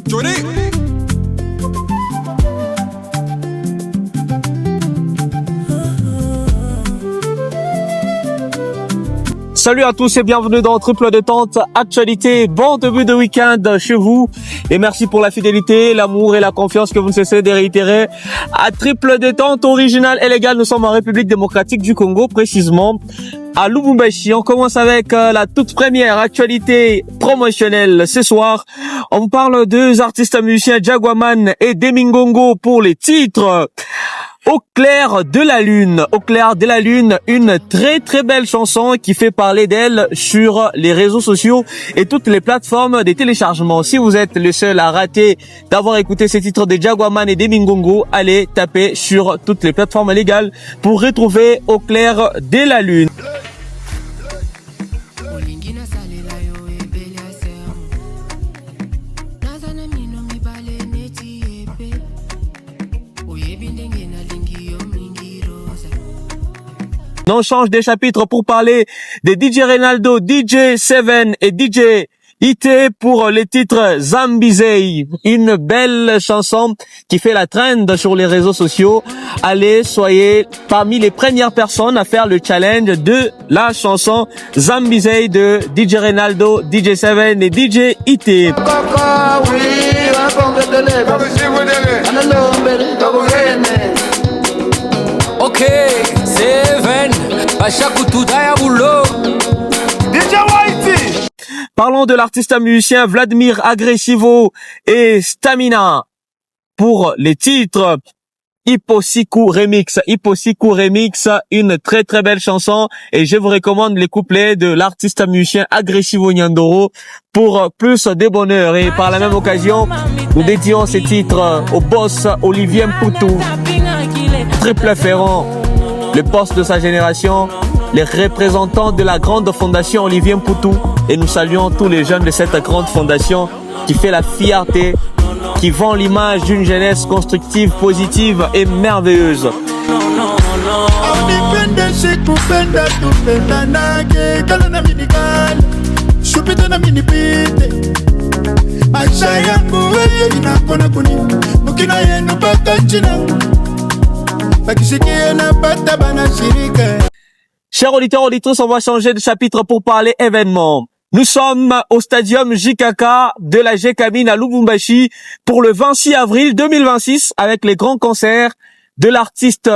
Johnny. Salut à tous et bienvenue dans Triple Détente Actualité. Bon début de week-end chez vous et merci pour la fidélité, l'amour et la confiance que vous ne cessez de réitérer. À Triple Détente original et légal, nous sommes en République démocratique du Congo, précisément à Lubumbashi. On commence avec la toute première actualité promotionnelle ce soir. On vous parle de deux artistes musiciens, Jaguaman et Demingongo, pour les titres Au clair de la lune. Au clair de la lune, une très très belle chanson qui fait parler d'elle sur les réseaux sociaux et toutes les plateformes de téléchargement. Si vous êtes le seul à rater d'avoir écouté ces titres de Jaguaman et Demingongo, allez taper sur toutes les plateformes légales pour retrouver Au clair de la lune. On change des chapitres pour parler des DJ Ronaldo, DJ Seven et DJ IT pour les titres Zambizei. Une belle chanson qui fait la trend sur les réseaux sociaux. Allez, soyez parmi les premières personnes à faire le challenge de la chanson Zambizei de DJ Ronaldo, DJ Seven et DJ IT. Ok, Seven, Parlons de l'artiste musicien Vladimir Agresivo et Stamina pour les titres Hipposiku Remix. Hipposiku Remix, une très très belle chanson et je vous recommande les couplets de l'artiste musicien Agresivo Nyandoro pour plus de bonheur. Et par la même occasion, nous dédions ces titres au boss Olivier Mputu, triple ferrant, le boss de sa génération, les représentants de la grande fondation Olivier Mputu, et nous saluons tous les jeunes de cette grande fondation qui fait la fierté, qui vend l'image d'une jeunesse constructive, positive et merveilleuse. Chers auditeurs, auditrices, on va changer de chapitre pour parler événements. Nous sommes au stadium JKK de la Gécamine à Lubumbashi pour le 26 avril 2026 avec les grands concerts de l'artiste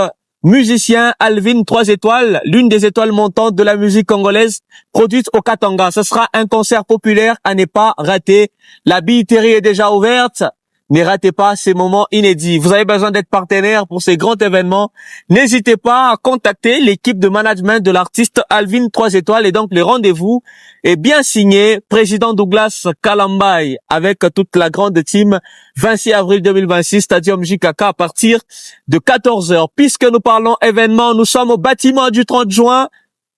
musicien Alvin 3 étoiles, l'une des étoiles montantes de la musique congolaise produite au Katanga. Ce sera un concert populaire à ne pas rater. La billetterie est déjà ouverte. Ne ratez pas ces moments inédits. Vous avez besoin d'être partenaire pour ces grands événements. N'hésitez pas à contacter l'équipe de management de l'artiste Alvin 3 étoiles et donc le rendez-vous est bien signé président Douglas Kalambay avec toute la grande team 26 avril 2026 Stadium JKK à partir de 14h. Puisque nous parlons événements, nous sommes au bâtiment du 30 juin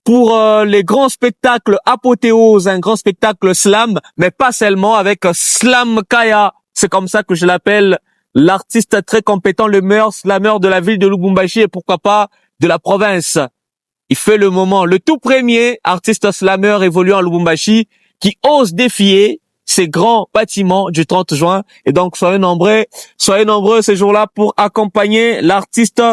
pour les grands spectacles Apothéose, un grand spectacle slam, mais pas seulement avec Slam Kaya. C'est comme ça que je l'appelle, l'artiste très compétent, le meilleur slammer de la ville de Lubumbashi et pourquoi pas de la province. Il fait le moment, le tout premier artiste slammer évoluant à Lubumbashi qui ose défier ces grands bâtiments du 30 juin. Et donc, soyez nombreux ces jours-là pour accompagner l'artiste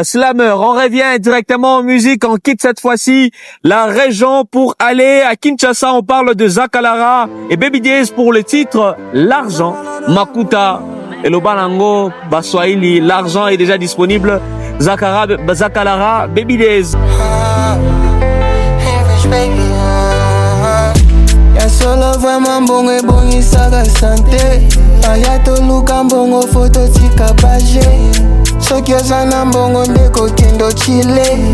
slammer. On revient directement en musique, on quitte cette fois-ci la région pour aller à Kinshasa. On parle de Zakalara et Baby Diaz pour le titre L'argent, Makuta et le Balango, Baswahili. L'argent est déjà disponible. Zakalara, Baby Diaz. Solo vraiment bon et bon y saga santé Ayato luka mbongo photo tika page Soki ozana mbongo ndeko kendo chile.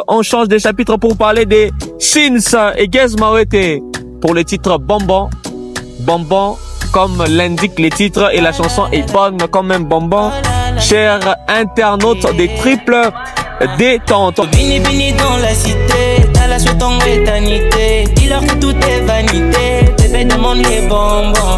On change de chapitre pour parler des Sins et Gez Mawete pour le titre Bonbon. Bonbon, comme l'indiquent les titres, et la chanson est bonne comme un bonbon. Chers internautes des triples détente. Bini bini dans la cité, t'as la suite en éternité. Dis-leur que tout est vanité, bébé demande les bonbons.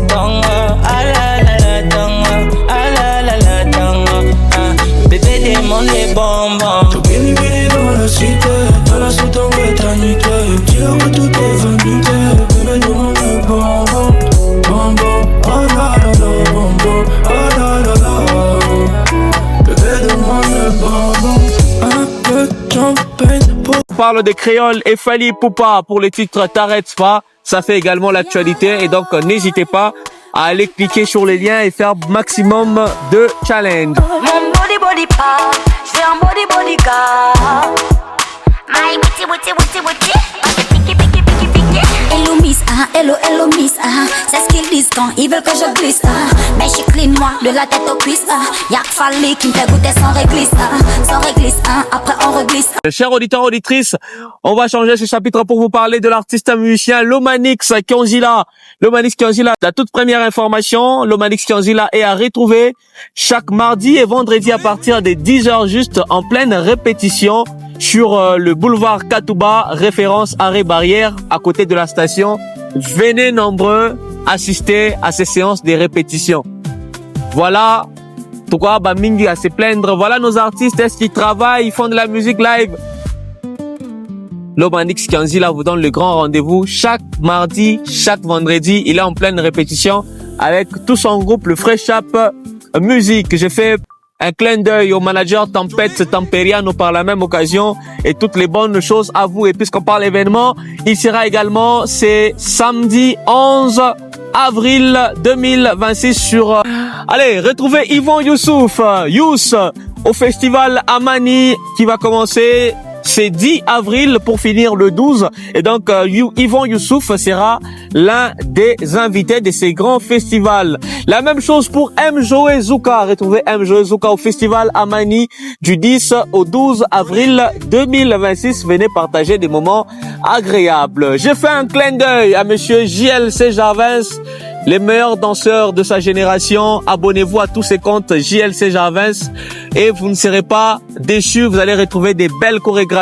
Bonbon, ah la la la, dongo, ah la la la, dongo, ah. Bébé demande les bonbons. Bini bini dans la cité, t'as la suite en éternité. Dis-leur que tout est vanité, bébé demande les bonbons. parle des créoles et Fally Ipupa pour le titre T'arrêtes pas. Ça fait également l'actualité et donc n'hésitez pas à aller cliquer sur les liens et faire maximum de challenge. Mon body pas, je veux un body car. My booty. Hello miss, hello miss, c'est ce qu'ils disent quand ils veulent que je glisse, mais je suis clean moi, de la tête aux cuisses, y'a que Fally qui me fait goûter sans réglisse, après on reglisse. Chers auditeurs, auditrices, on va changer ce chapitre pour vous parler de l'artiste musicien Lomanix Kionzila. Lomanix Kionzila, la toute première information, Lomanix Kionzila est à retrouver chaque mardi et vendredi à partir des 10h juste en pleine répétition sur le boulevard Katouba, référence arrêt barrière à côté de la station. Venez nombreux assister à ces séances de répétition. Voilà pourquoi Bamingi à se plaindre. Voilà nos artistes, est-ce qu'ils travaillent, ils font de la musique live. Lomanix Kionzila vous donne le grand rendez-vous chaque mardi, chaque vendredi. Il est en pleine répétition avec tout son groupe, le Fresh Up Music. J'ai fait un clin d'œil au manager Tempête Tamperiano par la même occasion et toutes les bonnes choses à vous. Et puisqu'on parle événement, il sera également, c'est samedi 11 avril 2026 sur... Allez, retrouvez Yvon Youssouf, Youss, au festival Amani qui va commencer... C'est 10 avril pour finir le 12. Et donc, Yvon Youssouf sera l'un des invités de ces grands festivals. La même chose pour M. Joe Zouka. Retrouvez M. Joe Zouka au festival Amani du 10 au 12 avril 2026. Venez partager des moments agréables. J'ai fait un clin d'œil à monsieur JLC Jarvins, les meilleurs danseurs de sa génération. Abonnez-vous à tous ses comptes JLC Jarvins et vous ne serez pas déçus. Vous allez retrouver des belles chorégraphies.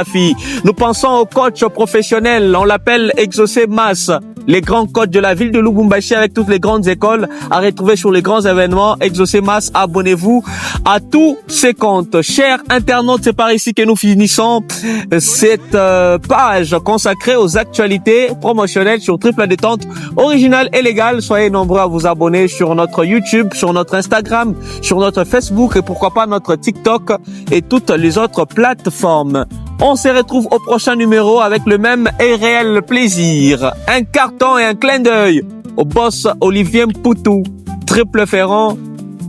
Nous pensons au coach professionnel. On l'appelle Exaucé Mas. Les grands coachs de la ville de Lubumbashi avec toutes les grandes écoles à retrouver sur les grands événements. Exaucé Mas, abonnez-vous à tous ces comptes. Chers internautes, c'est par ici que nous finissons cette page consacrée aux actualités promotionnelles sur Triple Détente originale et légale. Soyez nombreux à vous abonner sur notre YouTube, sur notre Instagram, sur notre Facebook et pourquoi pas notre TikTok et toutes les autres plateformes. On se retrouve au prochain numéro avec le même et réel plaisir. Un carton et un clin d'œil au boss Olivier Mpoutou, triple ferrant,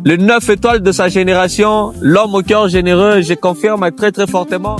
le 9 étoiles de sa génération, l'homme au cœur généreux, je confirme très très fortement.